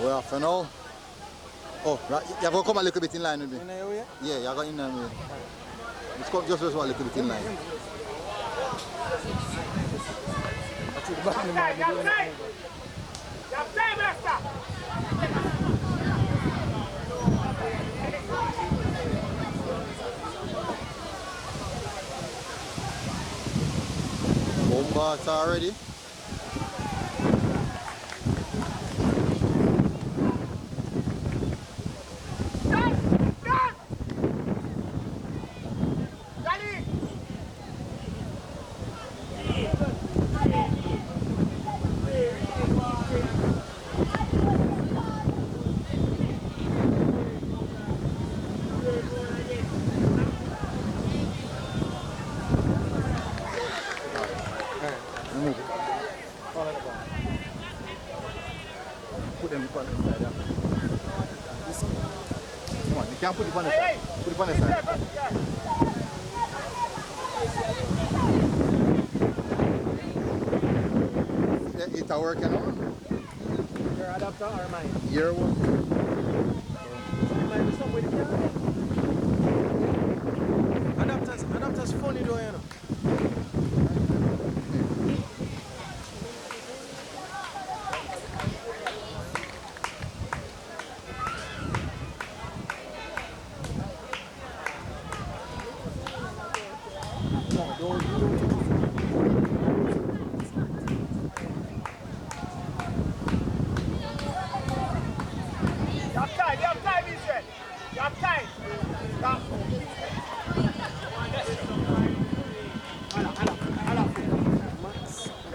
we're off for now. Oh, right. You have to come a little bit in line with me. In your way? Yeah, you have to in line with me. Just come just a little bit in line. Bombas already. Put them on the side. Come on, you can't put it on the side. Put it on the side. It's a working now. Your adapter or mine? Your one. Mine is somewhere the camera. Adapter's funny though, you know. You have time, Israel. You have time. Stop.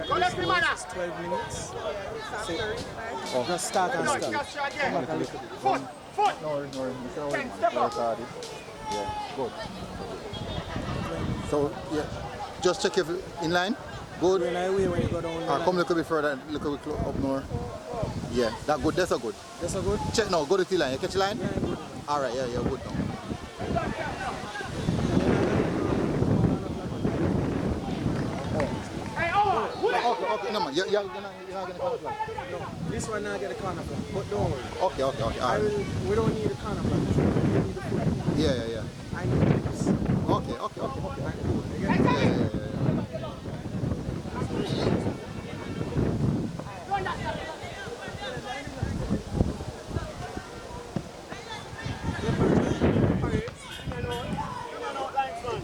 Go left me, man. 12 minutes. Oh. Just start and start. Foot. No, Step up. Yeah, good. So, yeah, just check if in line. Good. When I wait when you go down the Come a little bit further, a little bit up more. Yeah, that good. That's a good. That's a good? Check now. Go to the line. You catch the line? Yeah, good. All right. Yeah, good now. Hey, Okay. No man, you're not gonna corner flag. No, this one now get a corner flag, but don't worry. Okay. All right. We don't need a corner flag. We need the foot. Yeah. I need this. Okay. Yeah.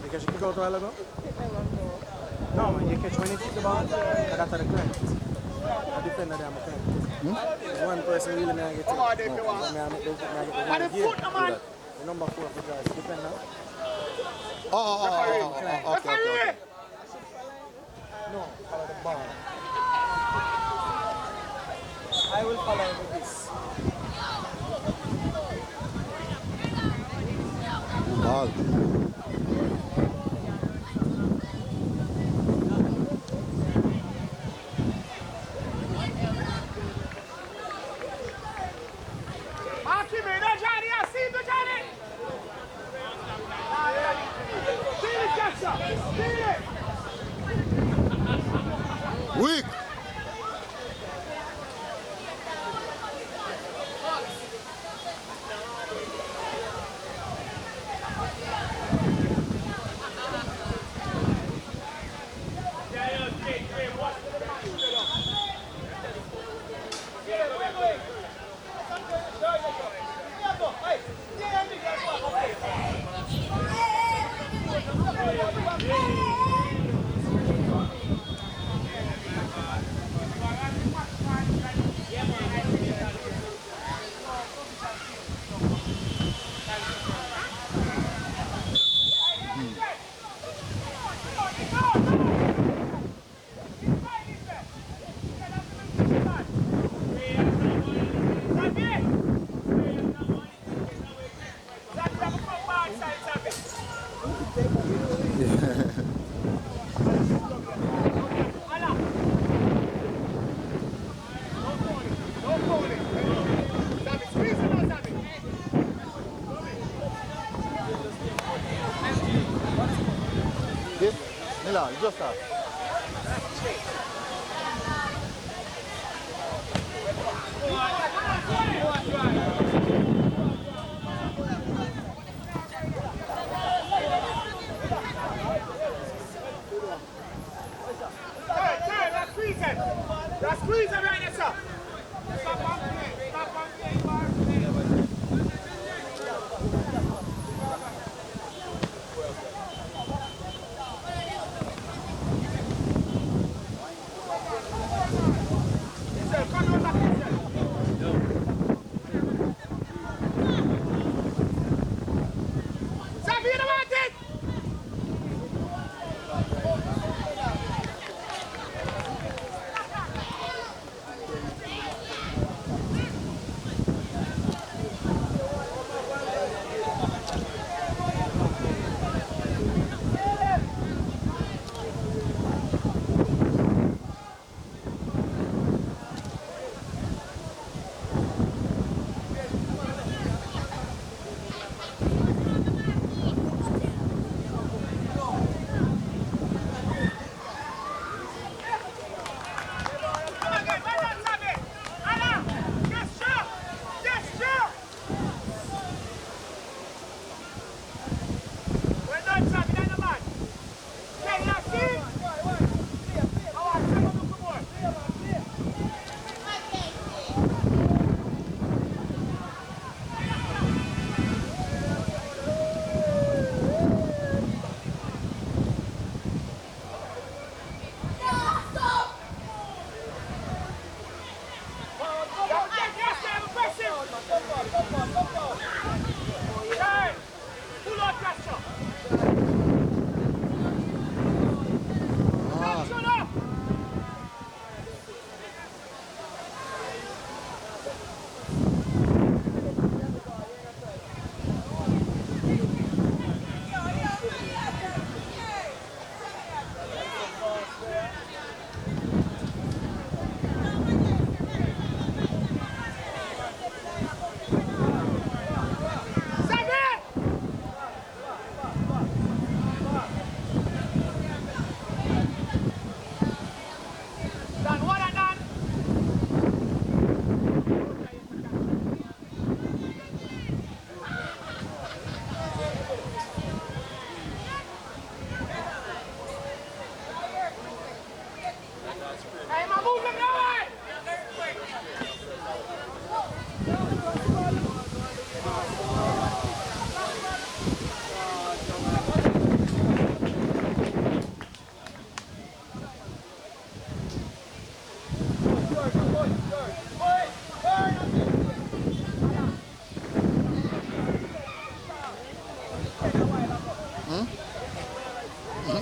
Because you kick out a while ago? No, man, you catch when you kick the ball, and that's the client. The defender there, I'm a client. One person really may get it. The number 4 for guys, defender. Okay. No, follow the ball. I will follow with this. Ball. Weak. Mila, you just start. Squeeze it right there, sir. Stop on play. Stop on play.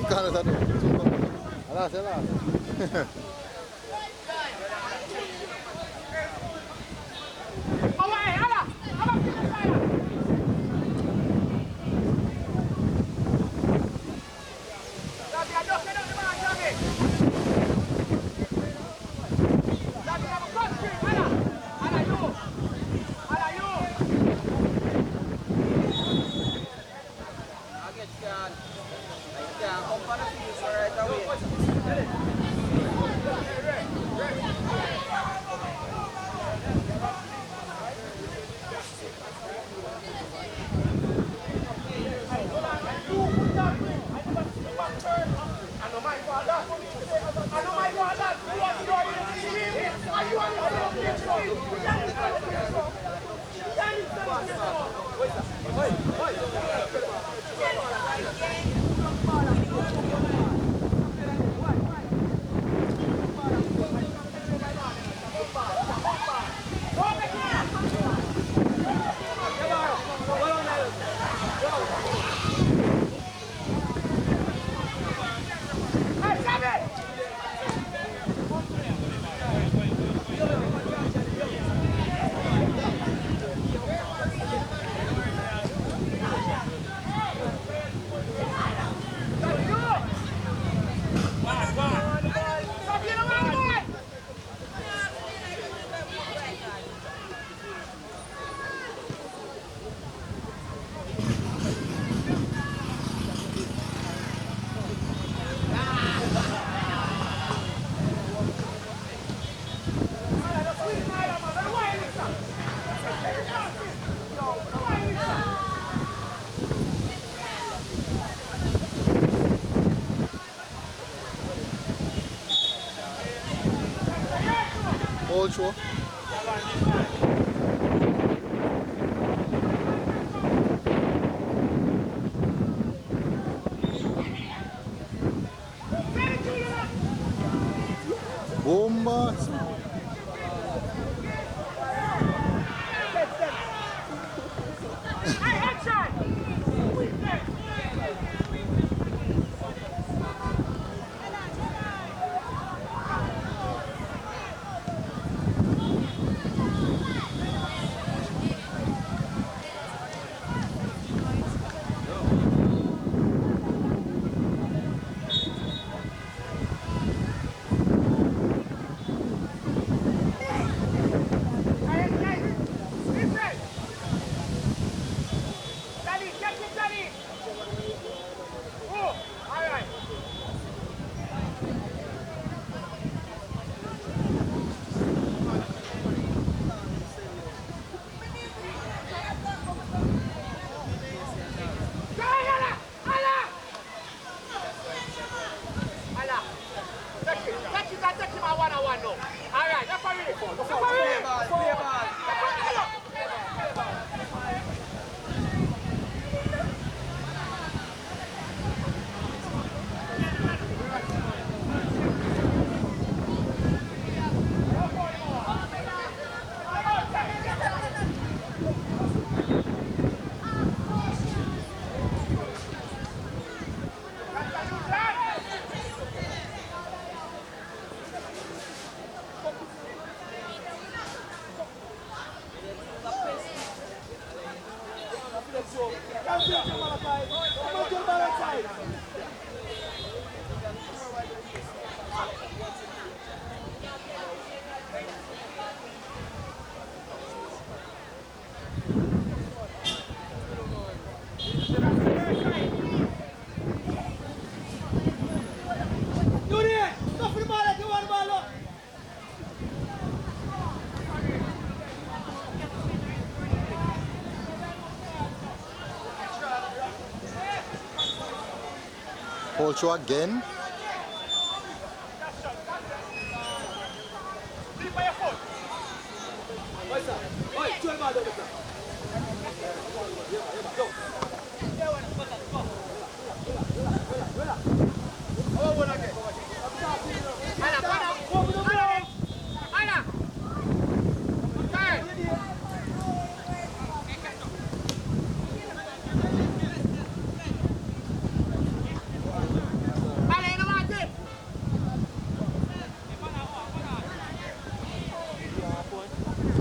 Cara, tá lá, sei lá. Whole show. Bomba. Whole show again.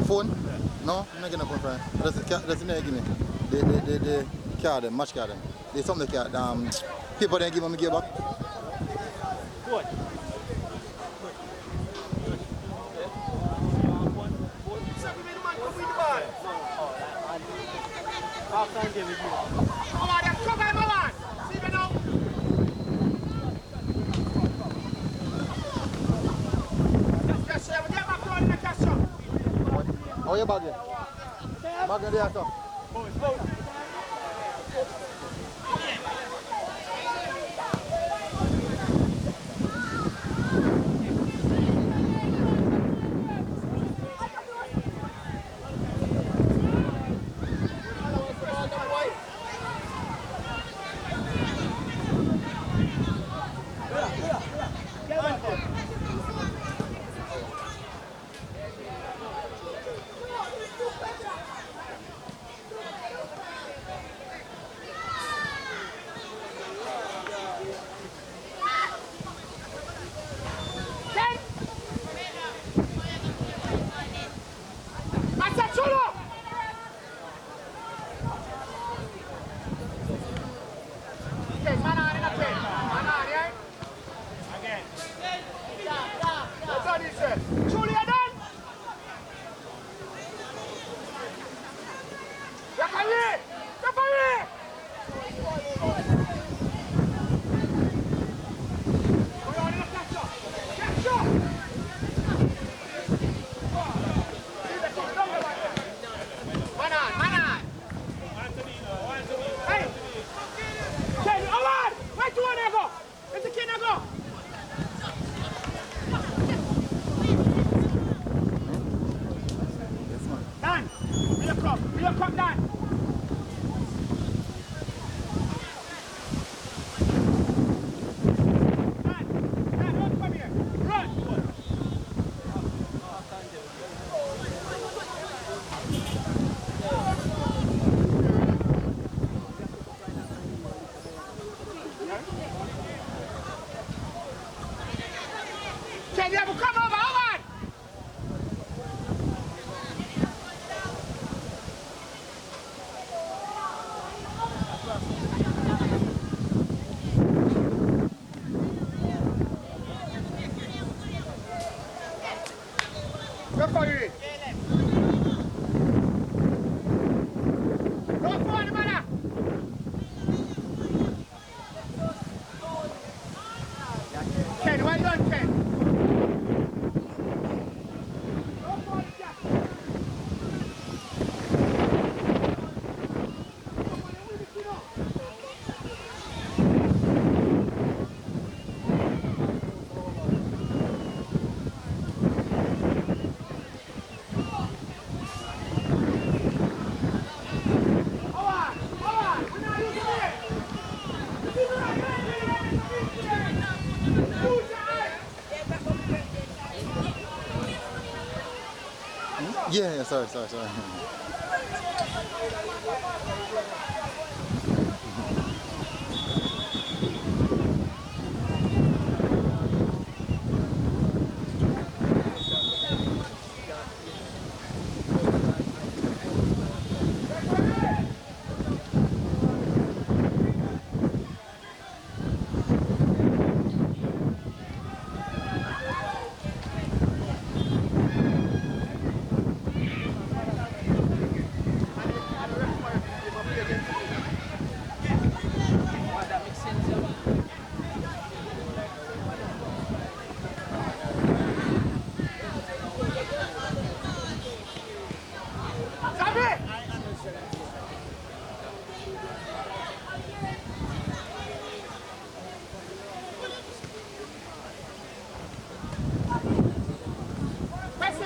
Phone? No, I'm not getting a phone for it. That's the name give me. The card, match card. There's something card. People then give me give back. Good. Half-time game is How your bag here? Bag there, sir. David. Go forward, man. Ken, well done, Ken. Yeah, sorry.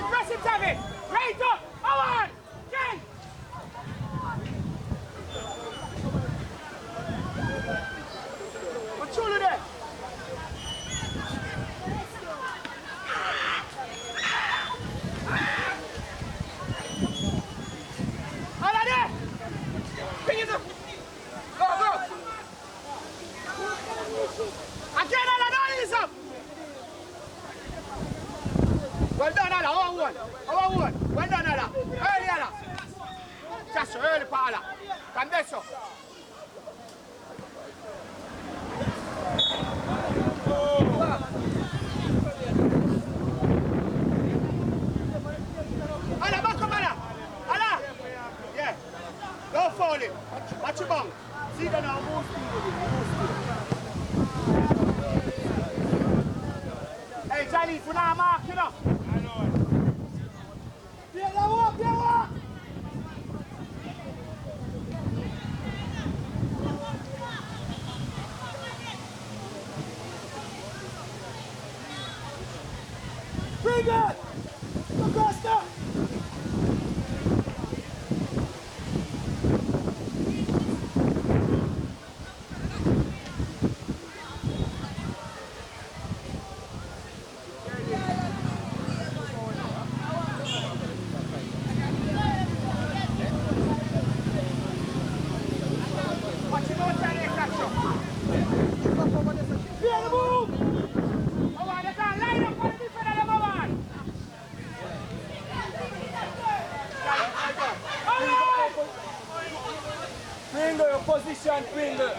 Press it, David. Right up. Forward. Ken. What's all of that? All of that. Bring it up. Go. Again, all of that is up. Well done, Ala. Our one. Well done, Ala. Early, Ala. Just early, Ala. From there, so. Ala, back up, Ala. Ala. Yeah. Don't fall him. Watch your bang. See the now. Move speed. Hey, Johnny, for now, mark, you know. Piedra! Bring it! Costa! Position, Pringle.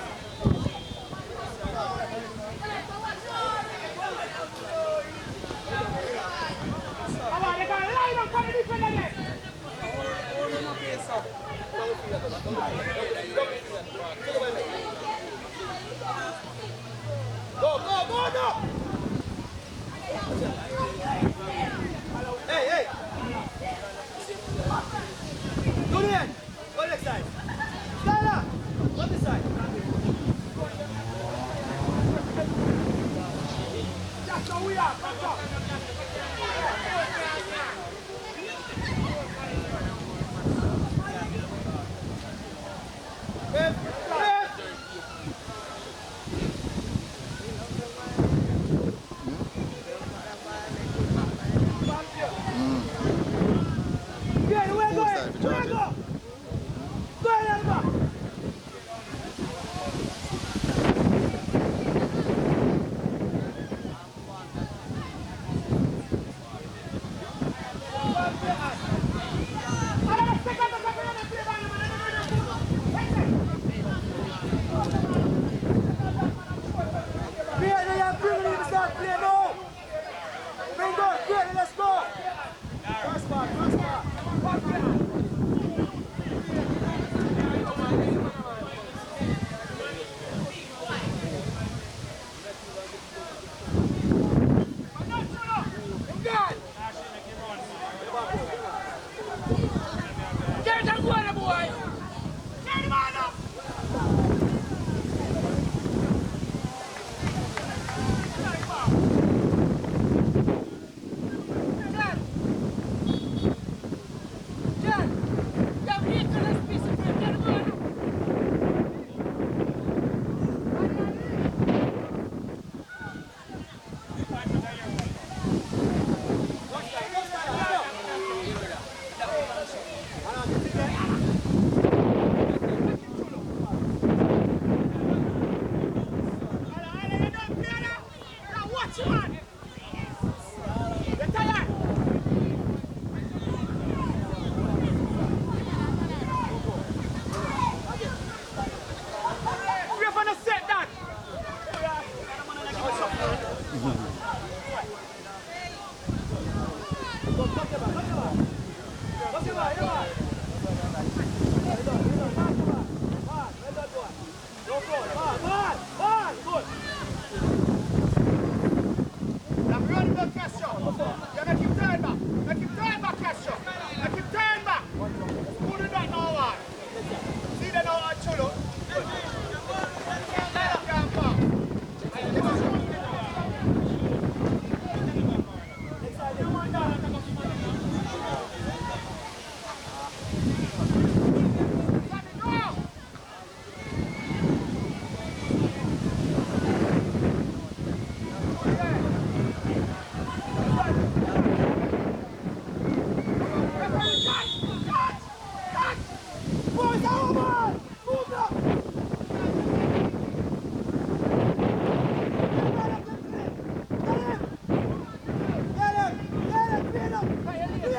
Go! Hey! Julian, go next side. Skylar, go this side.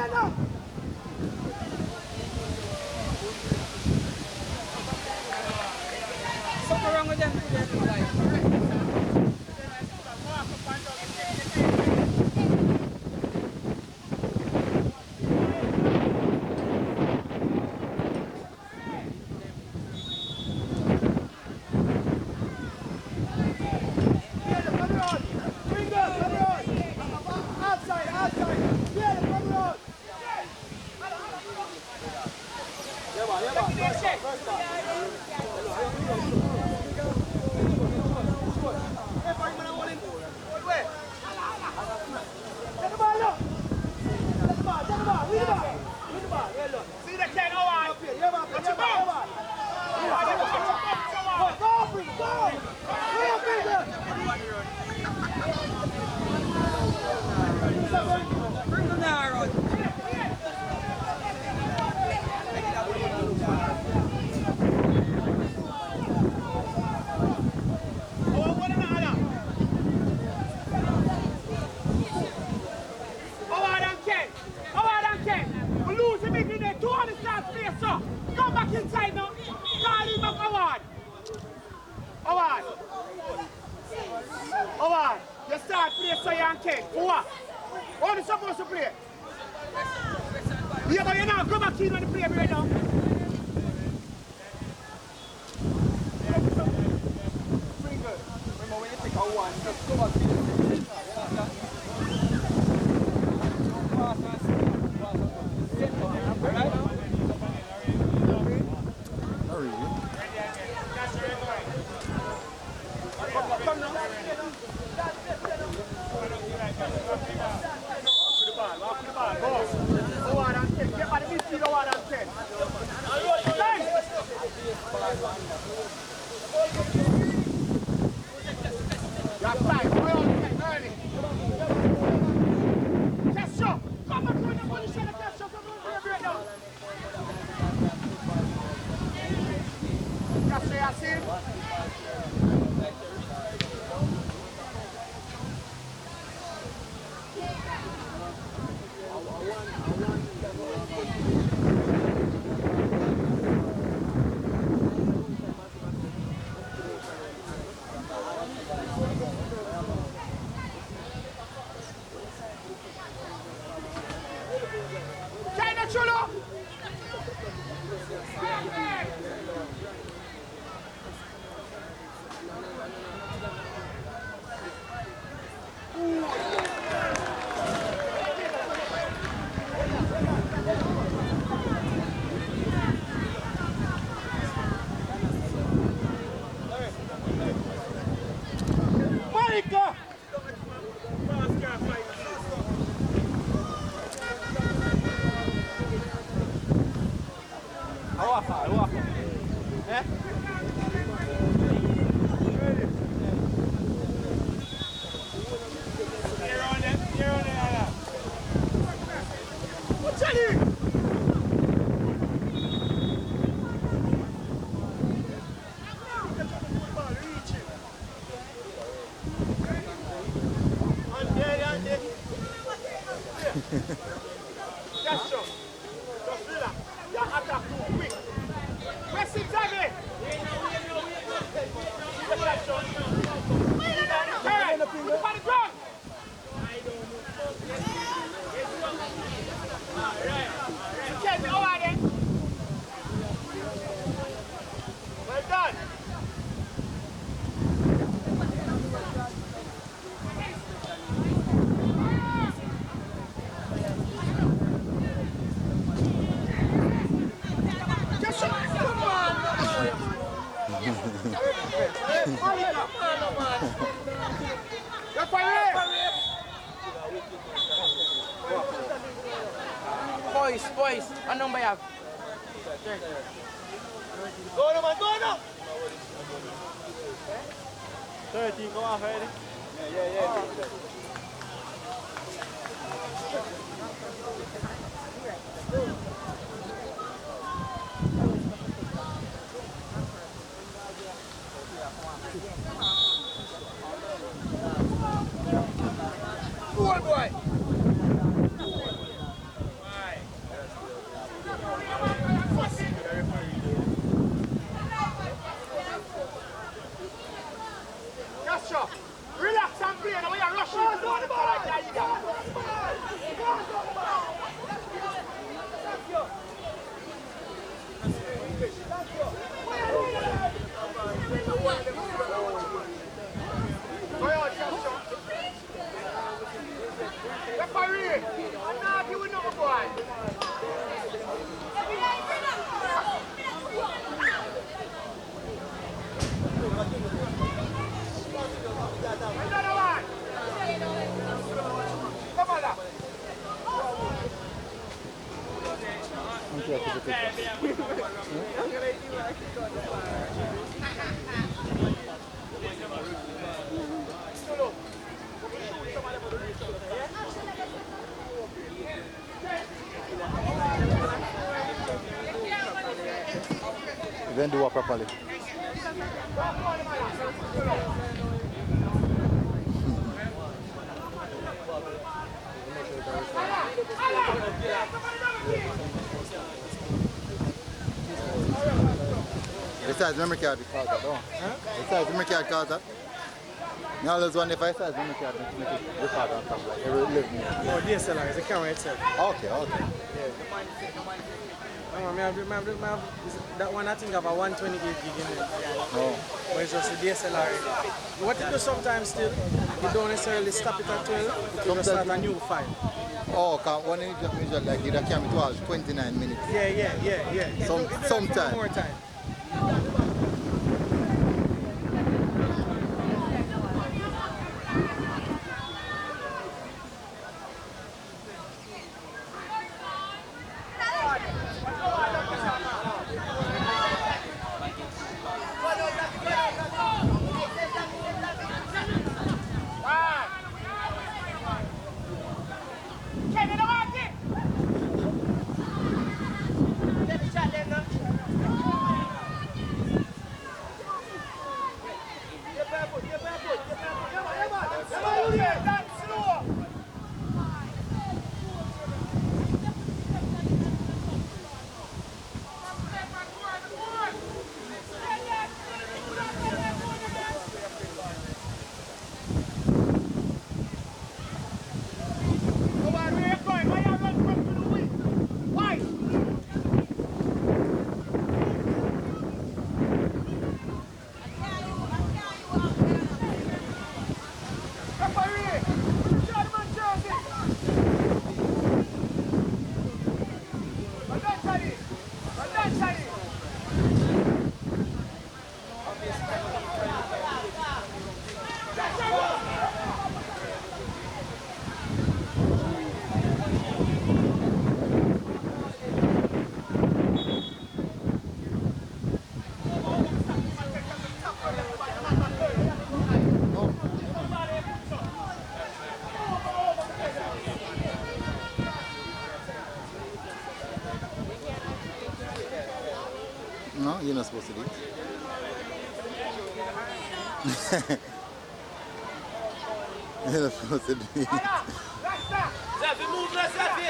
Something wrong with them today, Come back inside now. Call him back Howard. Howard. Howard. You start play so you and Ken. For what? What are you supposed to play? Yeah, but you now come back in on the play right now. Remember when you take a one, just go back to the Boys, anong number you have? 30, go off already. Yeah. Boy. Then do it properly. Besides memory card, we call that, don't we? Besides memory card, call that. Now there's one if I size memory card, make it record on top, like every 11 minutes. No, DSLR, it's a camera itself. Okay. No, that one I think of a 128 gig in it. Oh. But it's just a DSLR. What you do sometimes still, you don't necessarily stop it at 12, you just start a new file. Oh, when you just measure like the camera, it was 29 minutes. Yeah. Sometime. More time. No, you're not supposed to do it. You're not supposed to do it. Zavi, move, Zavi!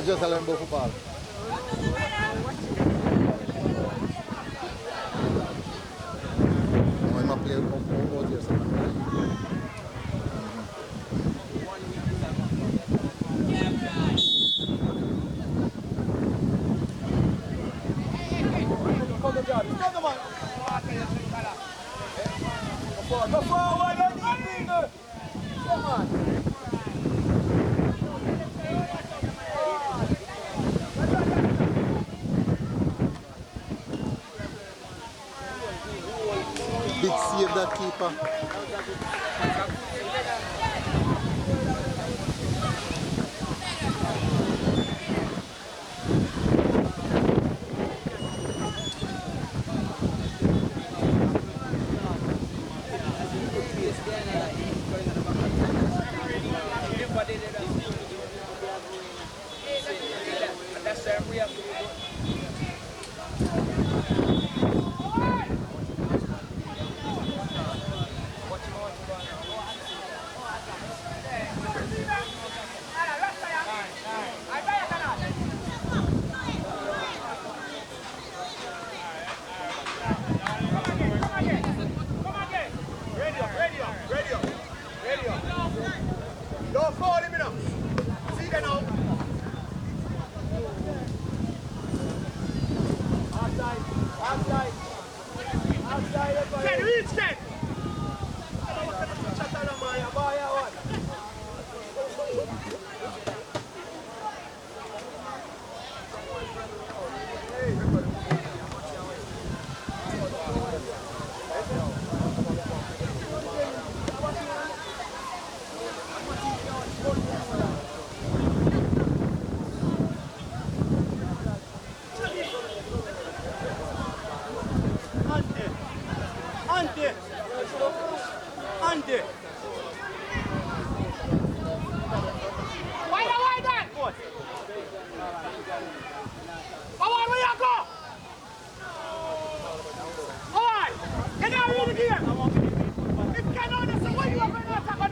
Just a learn football. I'm a player of years. Go forward, don't need finger. Come on. Big save that keeper. Don't call him enough. See them now. Outside. Ken, reach Ken. Ante. Why that? Come on, where you go? Come on. Can you read the game? If you cannot understand what you are going to attack on.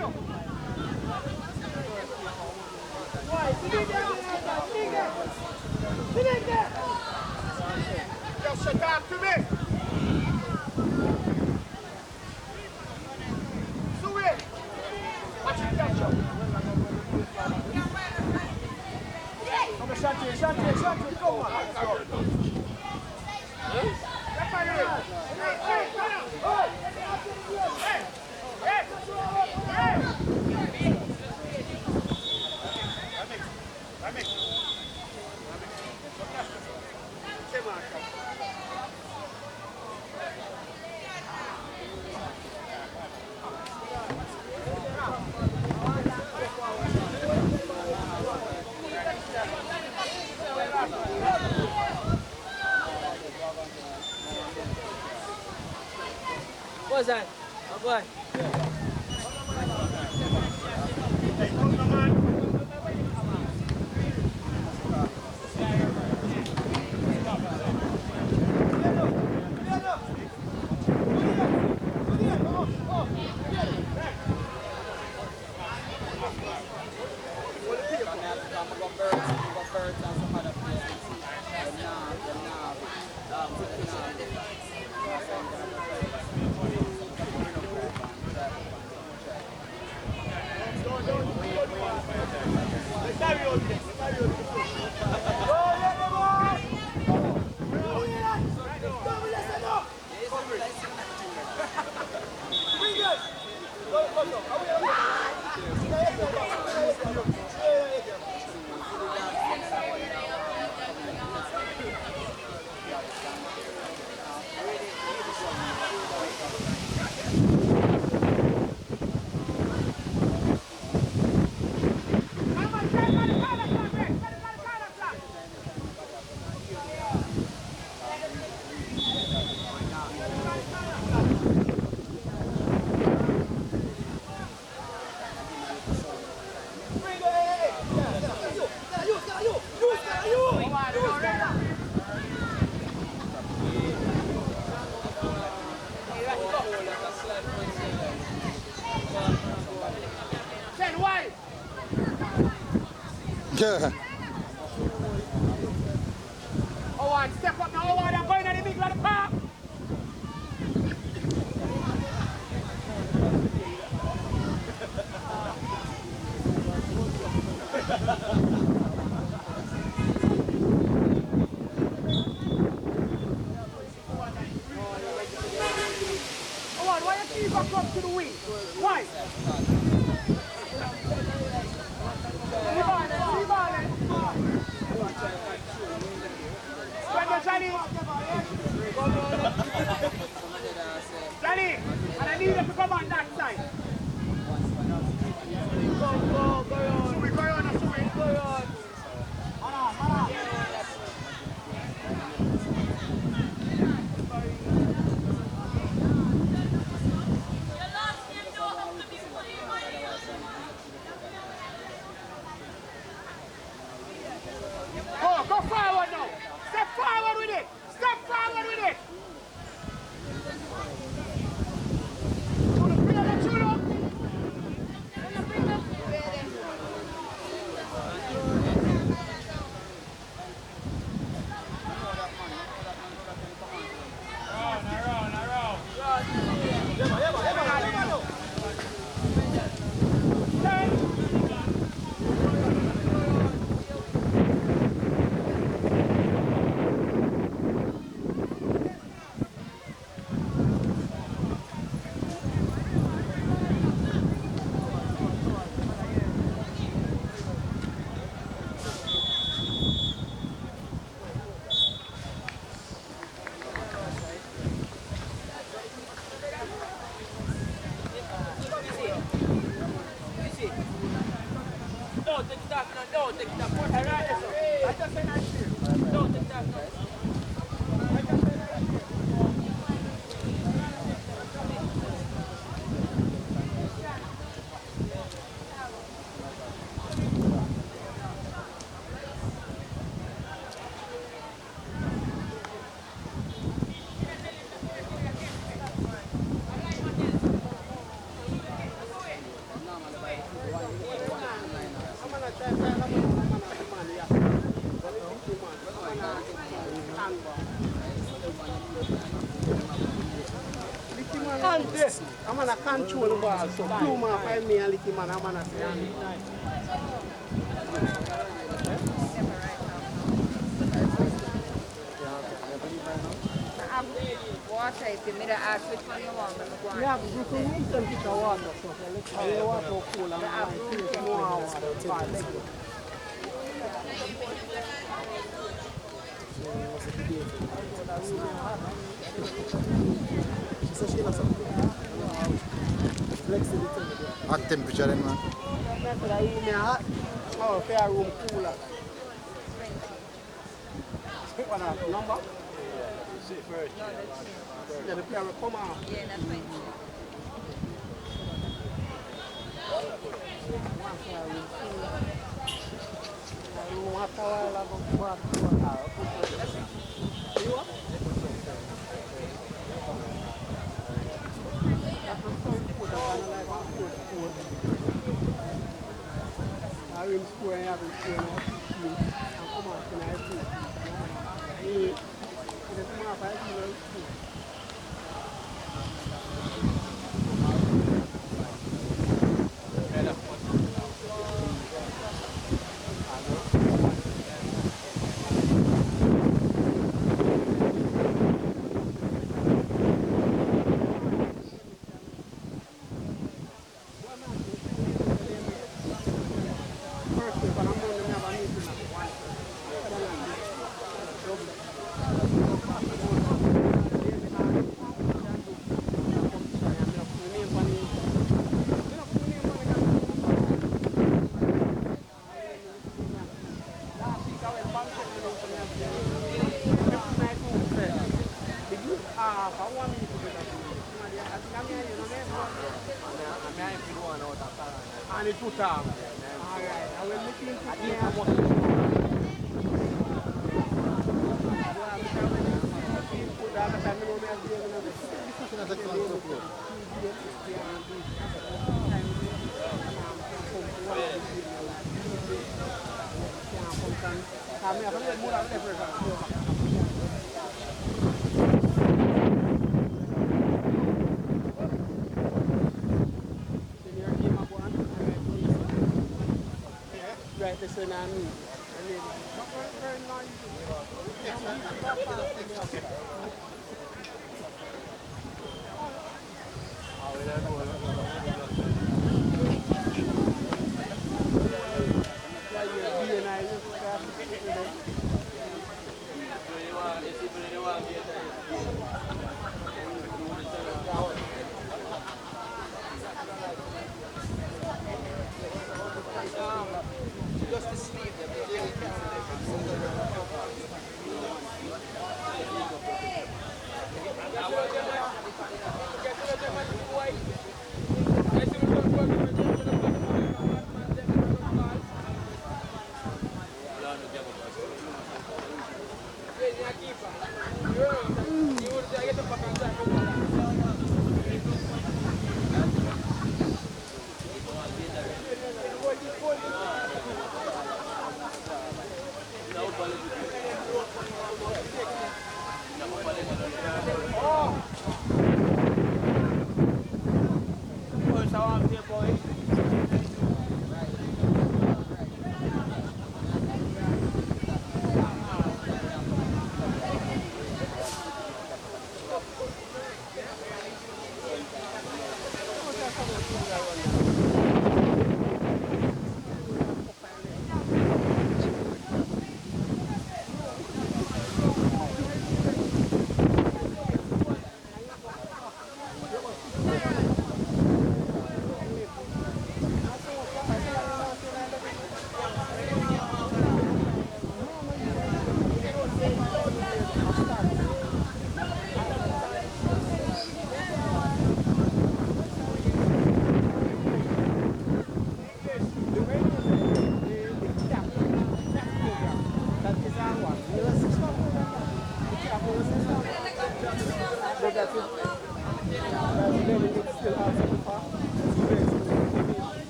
Why? Sit there. Just shut up to me. Shanti, come on. What's that? Oh boy. Yeah. Howard, step up now, Howard, I'm going to the middle of the park. Howard, why you keep up? up to the wing. Why? Johnny. Johnny, and I need you to come on that side. Go on. Go on. Go forward now. Step forward with it. Step forward with it. Don't take it off. I just said I should. Don't take it off. I'm gonna control the ball, so two man find me and licky man, I'm gonna say water, if you made an ask which one you want, but go on. yeah, you can use them to water, so let's see the water cool and finish more water. Hot temperature then, man. Oh, fair room cooler. What number? Yeah, the player will come out. Yeah, that's fine. Right, this one I mean. Very nice.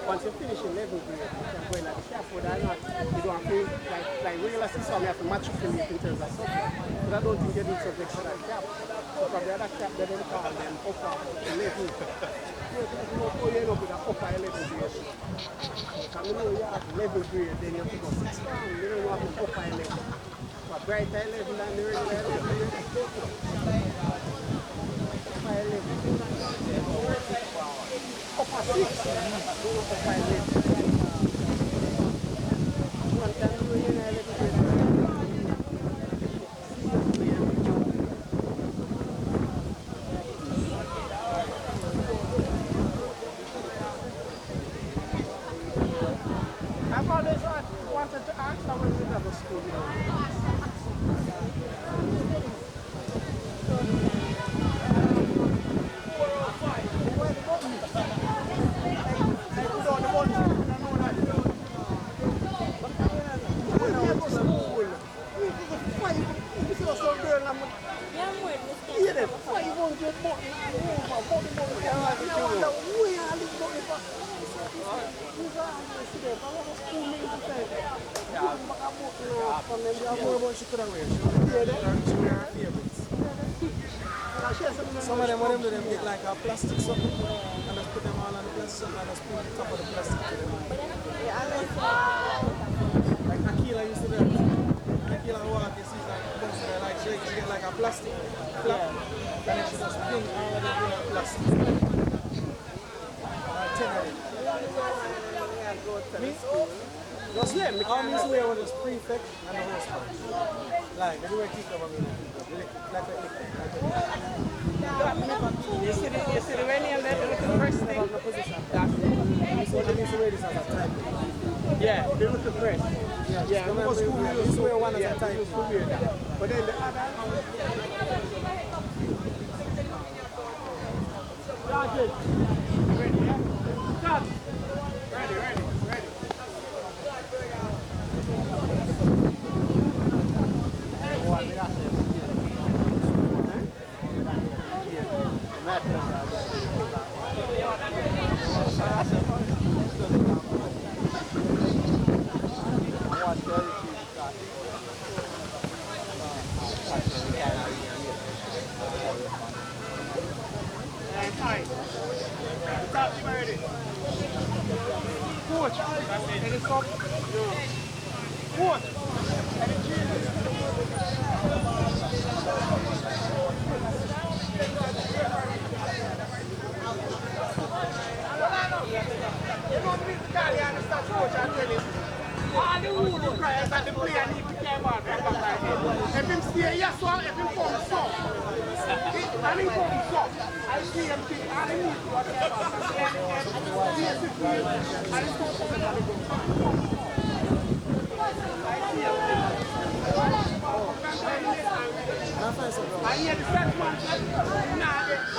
Once you finish in level grade, you can go in at the scaffold or not. You don't have to, like regular system, you have to matriculate in terms of subject. But I don't think you do subject to that cap. So probably at that cap, they don't call them upper level. You end up with an upper level grade. Because you know you have level grade, then you have to go 6 rounds. You don't have to upper level. So brighter level than the regular level. Upper level. Upper 6, upper 5 level. One time you in a level grade. I've always wanted to ask how was the level school. Some of them, what them do, them get like a plastic something and just put them all on the plastic and just put the top of the plastic to them. Like Akila used to do that. Akila walk, you see like she get like a plastic flap and then she just pin all of them in a plastic. 10 of them. Me? Just them, all these way was just prefect and the whole sponge. Like, they do a kick over me. Like a lick. You see the rainy and then the first thing? Yeah, they look the press. Yeah, I'm going to use one at a time. But then the other... Ready, yeah? Stop! Ready. Hi. Coach, any sub? No. Coach, any changes? You don't need to carry on the start, Coach, I tell you. All the rule requires that the player need to care about that. If him stay yes, so if him come so. And him come so. I see him think, all he needs to care about. Basically, and him come so. I hear the first one. Nah, that's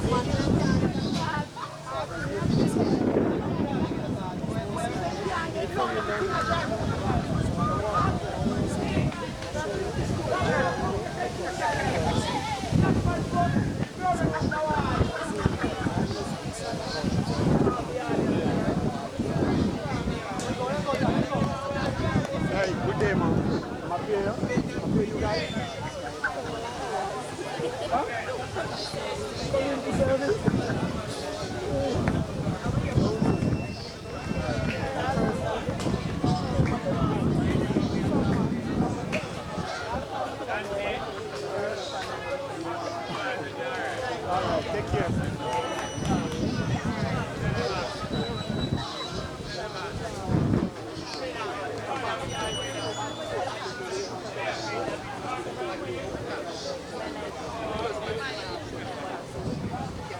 one. Hey, good day, man. I'm up here. I'm here, you guys. Huh? Community service. All right, take care.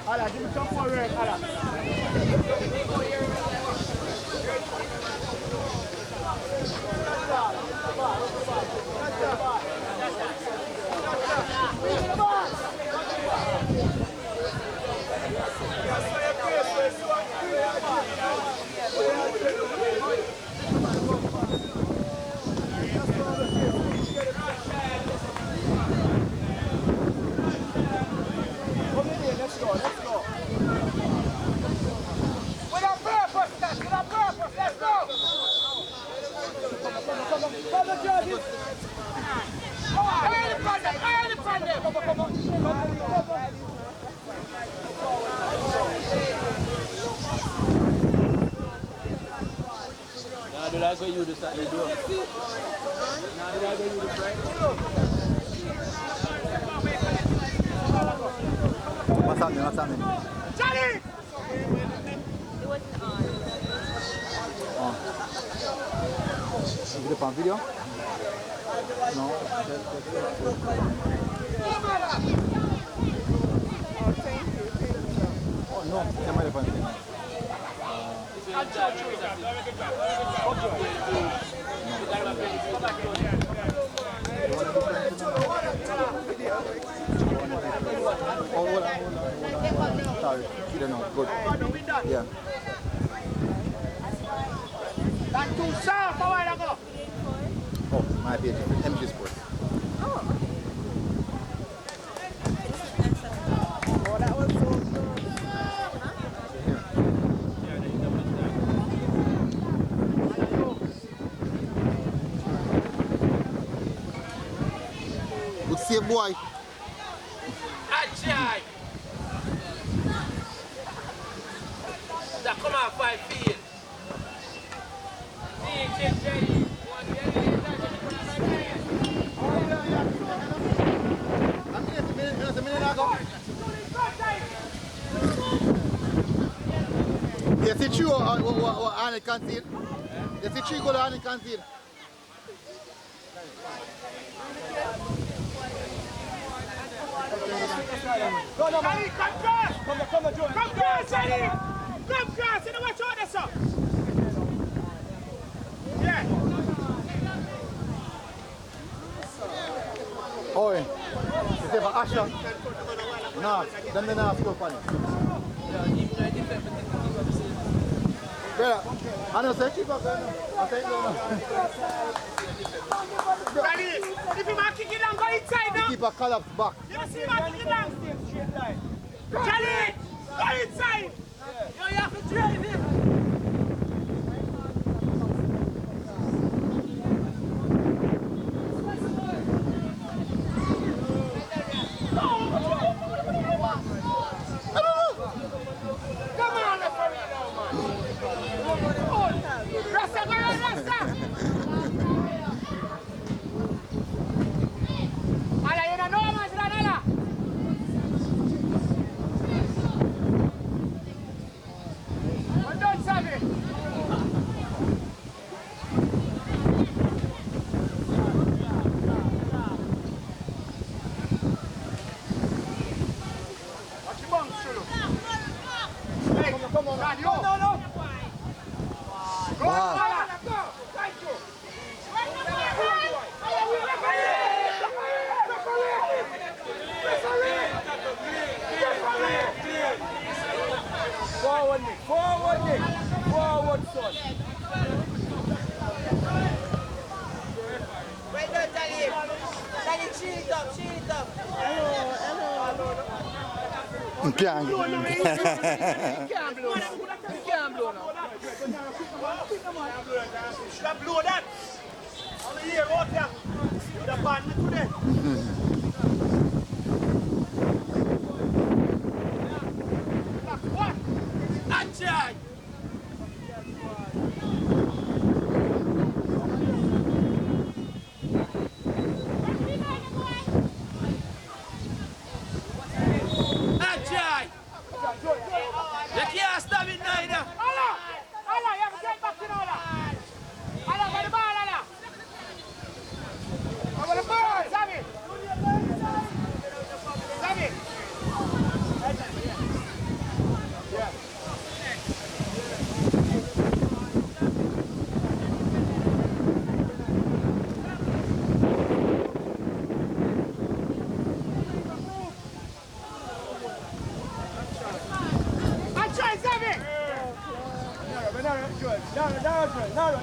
Ala, give me some more red, Ala. Let's go. With a purpose, let's go. Come on, Jordan. Early from them. Come on. Now do I go you to start the door? Now do I go you to break? What's happening? Johnny! It wasn't on. You put it on video? No. Oh, no. Camera phone. Oh, hold on. Sorry. You don't know. Good. Yeah. That's too soft a while ago. Oh, my page. MG Sports. Oh, Oh, that was so good. Good save, boy. Achai! That come on 5 feet. Yes, it's true. What Arnie concede. Yes, it's true. Go to Arnie concede. Go, no, man. Come cross! Come on, Joe. Come cross, Johnny! Come cross! You know watch out there, sir! Yeah! Oi. You say for Asha? No, them they not score for it. Yeah, I don't say keep up there. I say no. Johnny, if you might kick it down, go inside now! Keep a collapse back. You see him kick it down? Johnny! Go inside! You have to drive him! Forward, Nick. Forward, Nick. Forward, son. Wait, no, Danny. Danny, cheat it up, cheat it up. Can't. He can't blow. He can't blow now. Should have blow that. On the year out there. Should have banned me today. What? Action! Action! You can't stop it neither. Allah, you have to get back in order. Allah, by the ball, Allah. Over the ball, Sammy. Sammy.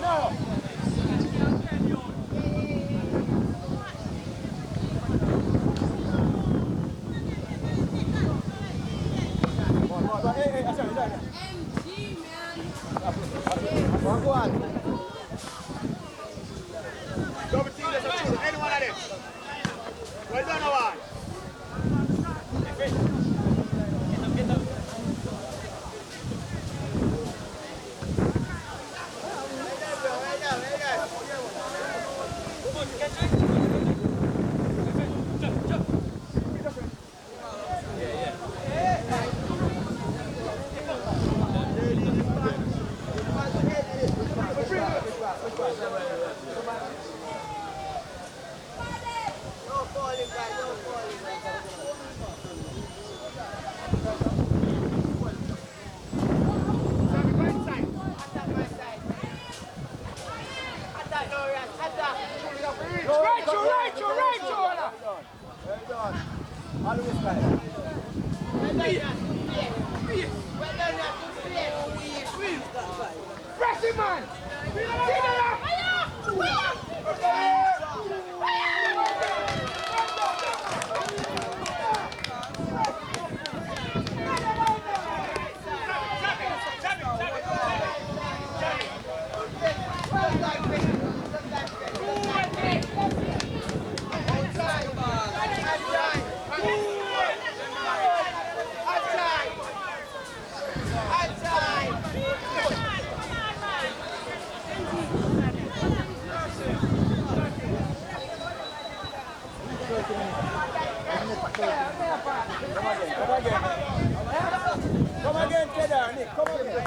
No. Hey, MG, man. Go on. Double team, there's a two. Any one of them. Well done, Owan. Come again, Kedar, Nick. Come again.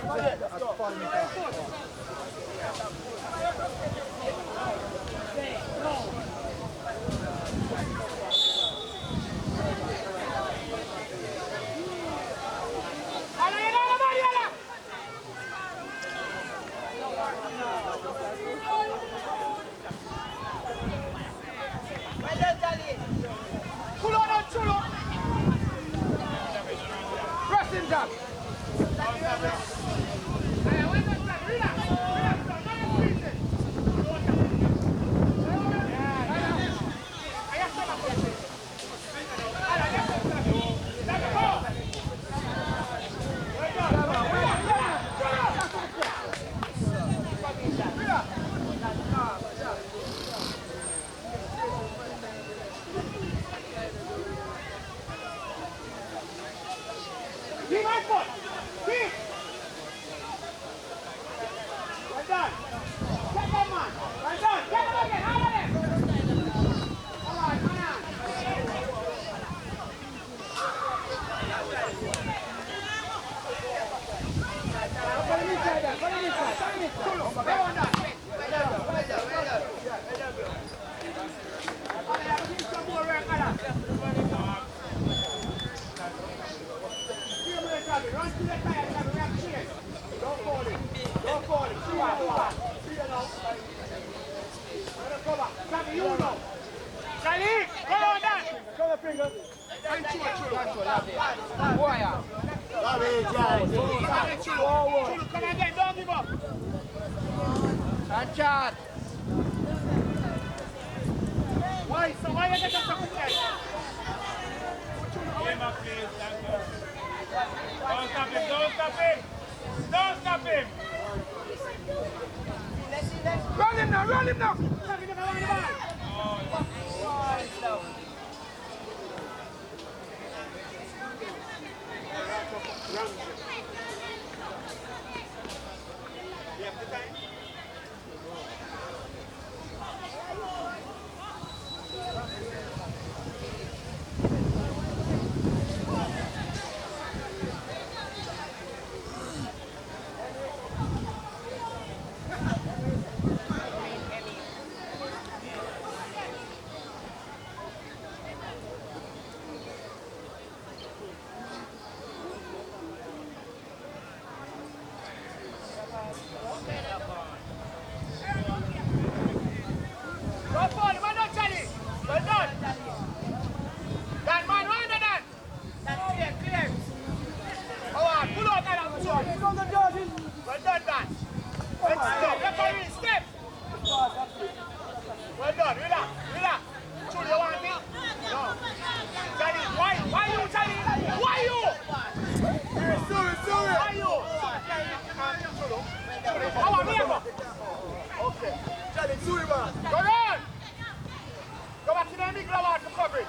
One shot. Why? So why you get us a quick guy? Game up, please. Thank you. Don't stop him. Don't stop him. Don't stop him. Run him now. Run him now. Stop him now. You have the time? Go forward. Well done, Charlie. Well done. Dan, man. Well done, Dan. Clear. Oh, pull out that. Well done, Dan. Let's stop. Referee, step. Well done. Relax. Should you want me? No. Charlie, why you, Charlie? Why you? Sorry. Why you? How are we? Okay. Charlie, sorry, man. Go on. Go back to the middle of to cover it.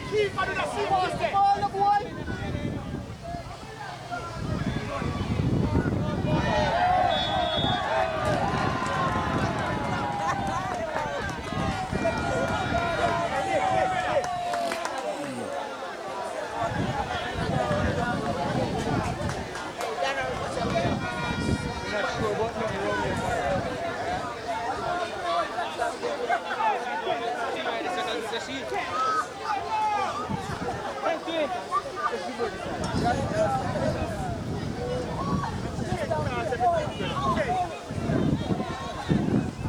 Keep on the sea ball step. Ball, boy.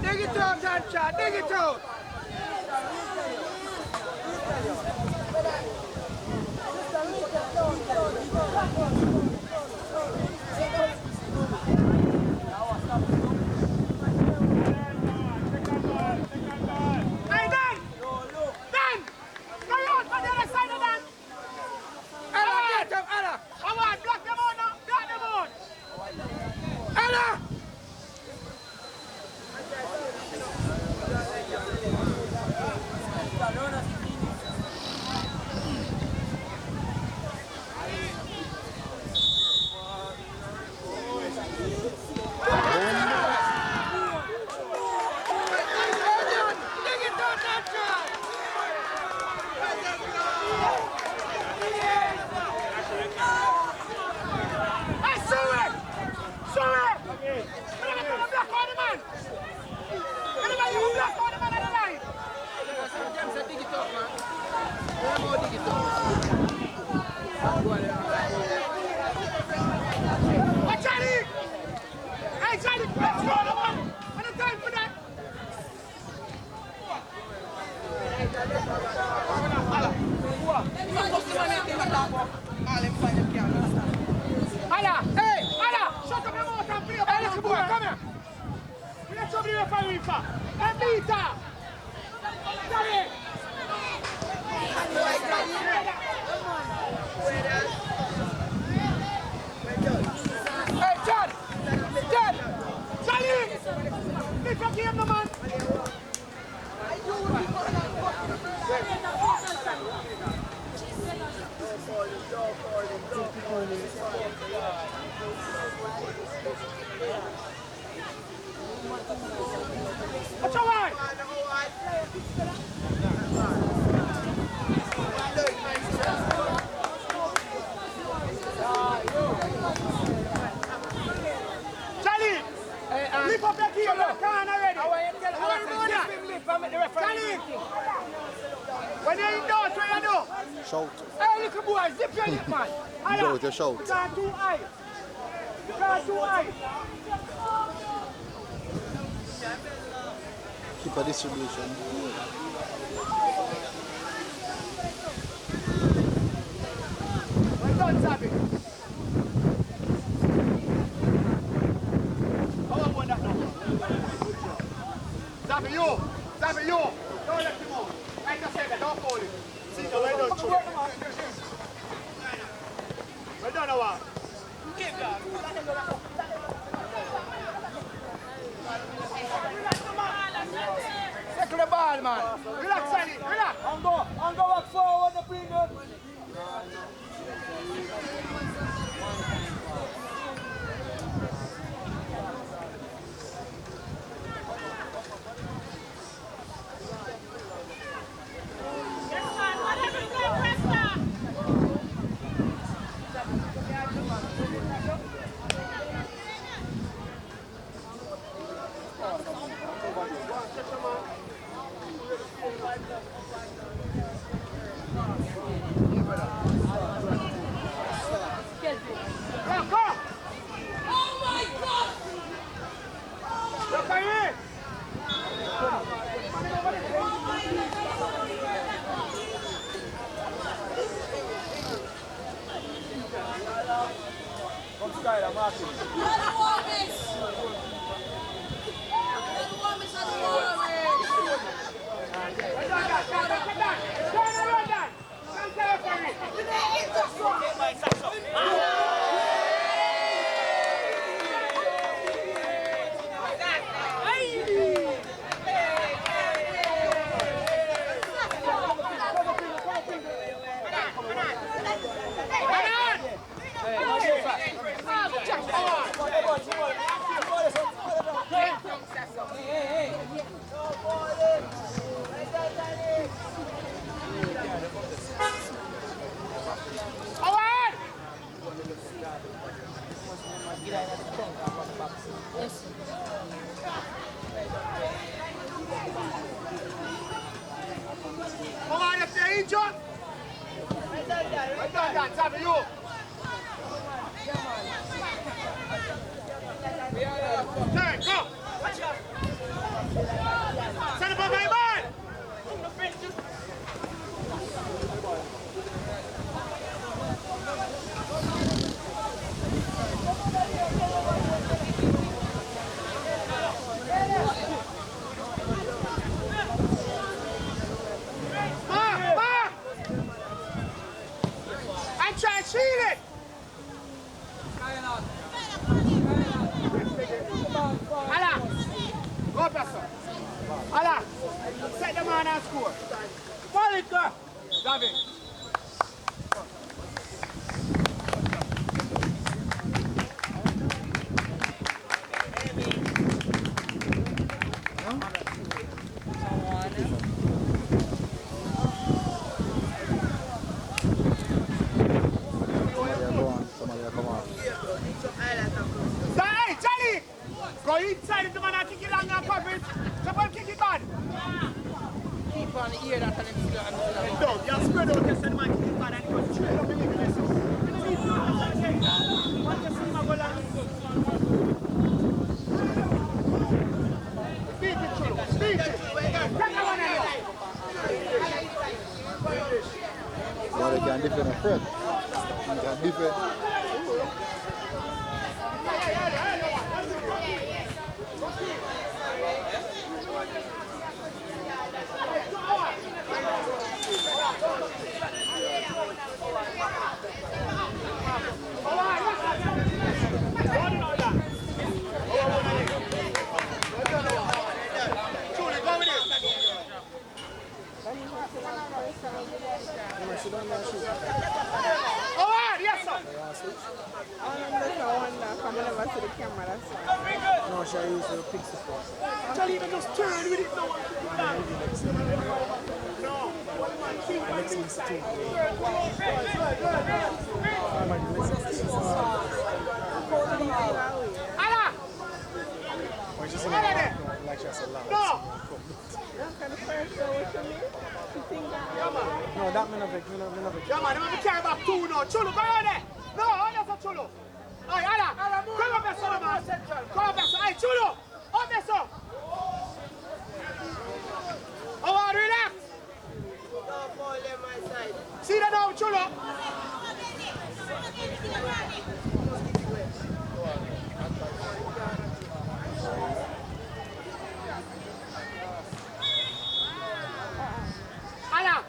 Dig it out, Sancha. Dig it out. Hey, Dan! Dan! Go on the other side of Dan! Ella, get him, Ella! Come on, block them out now! Block them out! Ella! What's your line? Charlie! Lift up your key, you're already. Charlie! When you're indoors, what you do? Shout. Hey, little boy, zip your lip, man. Do it, you shout. You can't do eyes. You can't do eyes. Keep a distribution. Well done, Sabi. on the wall. Circle the ball, man. Relax, Sonny. Relax. And go back forward the premium. Come on, if you're injured. Right down, top of you. Turn, go. Send it back, my man. I'm trying to cheat it. Ala, go person. Ala, set the man and score. Ball it, go. David. Hey, Charlie! Go inside if the man and kick it long and coverage. Jump and kick it bad. Keep on the ear that and then No, you spread out this and man kick it bad and it goes straight up the middle. Beat it, Chulo. Beat it. Take the one in there. But they can defend a Fred. They can defend. Yes, sir. No, she used to pick support. Charlie, even just turn with it. No. Next institute. Ala! When she's in like she has a lot. No! No, that man of it. Yeah, man, I'm going to carry back two now. Chulo, go on there. No, that's a Chulo. Hey, Ala, come up there, son, man. Come up there, son. Hey, Chulo, up there, son. Oh, relax. See that now, Chulo? Ala,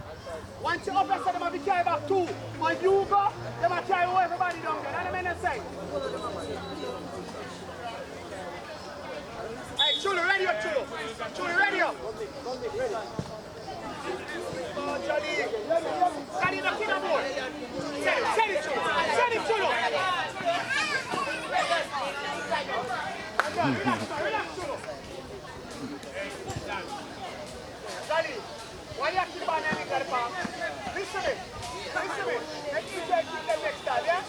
once you up there, son, I'm going to carry back two. When you go, Them a try to everybody down there. That's the men say. Hey, Chulu, ready up, Chulu. Chulu, ready up. Oh, Johnny. Johnny, the kid on board. Send it, Chulu. Send it, Chulu. Relax, Chulu. Johnny, why you keep on having that palm? Listen to me. Let's keep them next time, yeah?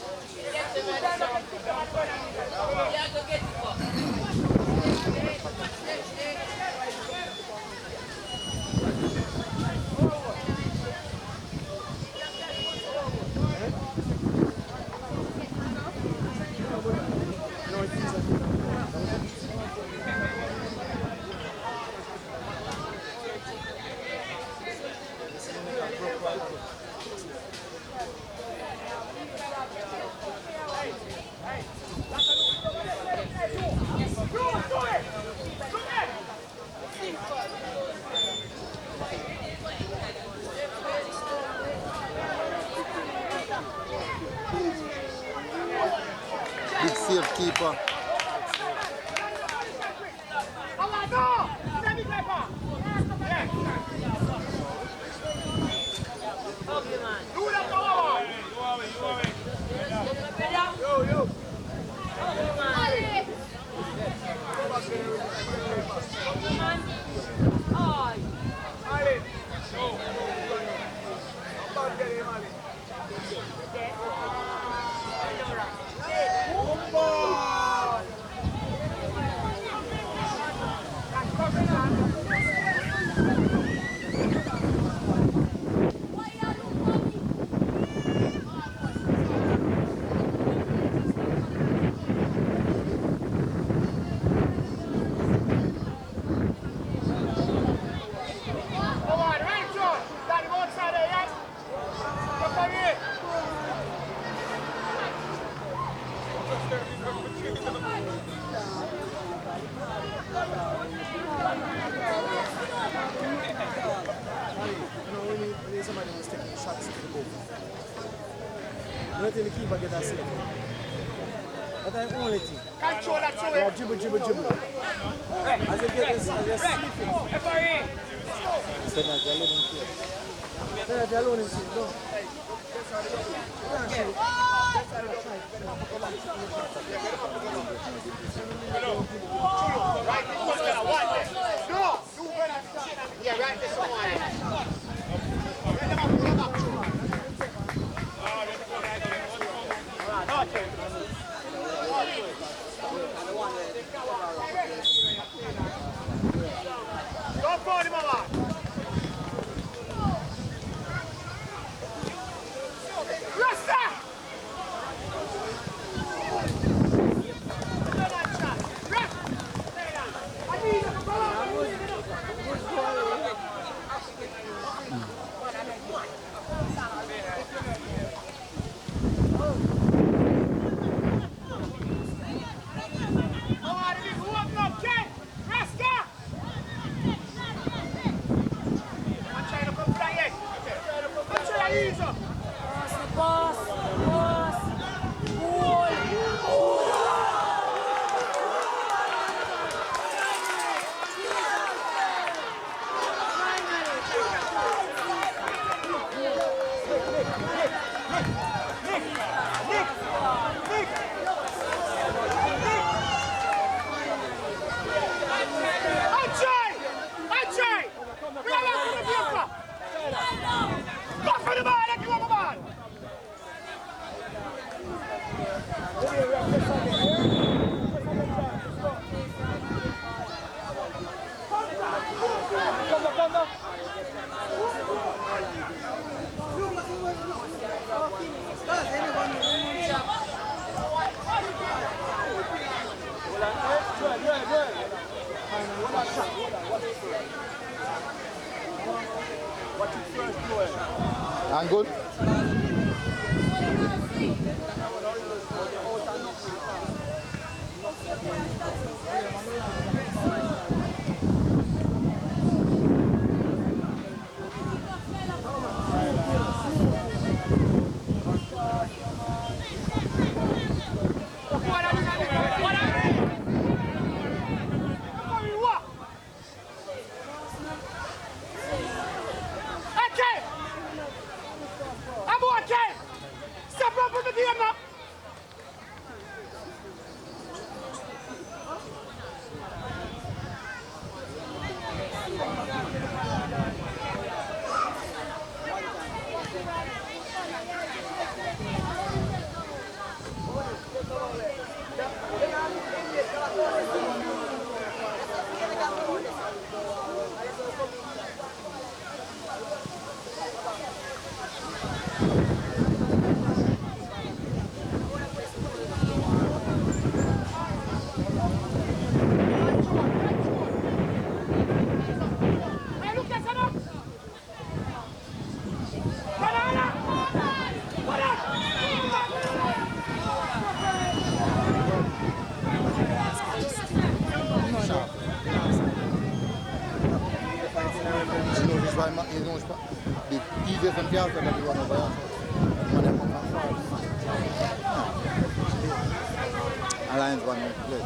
Big safe keeper. Somebody was taking shots to the goal. You don't think the keeper get that save? That's the only thing. Control that throw. Yeah, dribble. As they get this, as they see it. Instead of they're alone in field. They're alone in field, no. Right, this one's gonna want it. No! You better yeah, right, this one. Don't fall him over. Rasta! And good? Jason Piazza that you run over here. Money come from far. Alliance one minute play.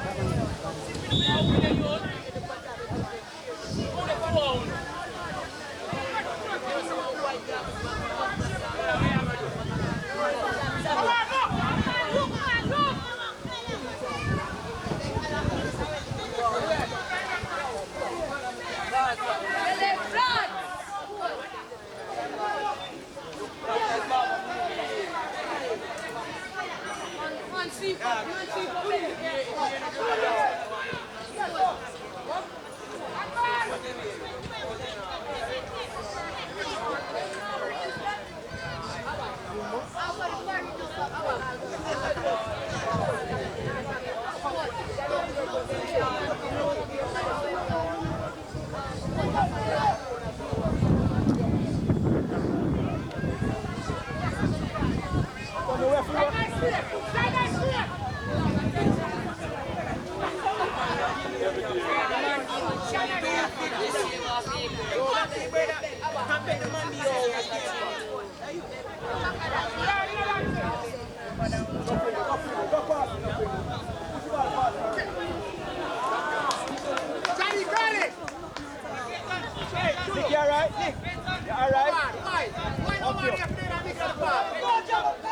Nick, you alright? Nick, you alright? Why? Why no man have to make that ball? Go jump!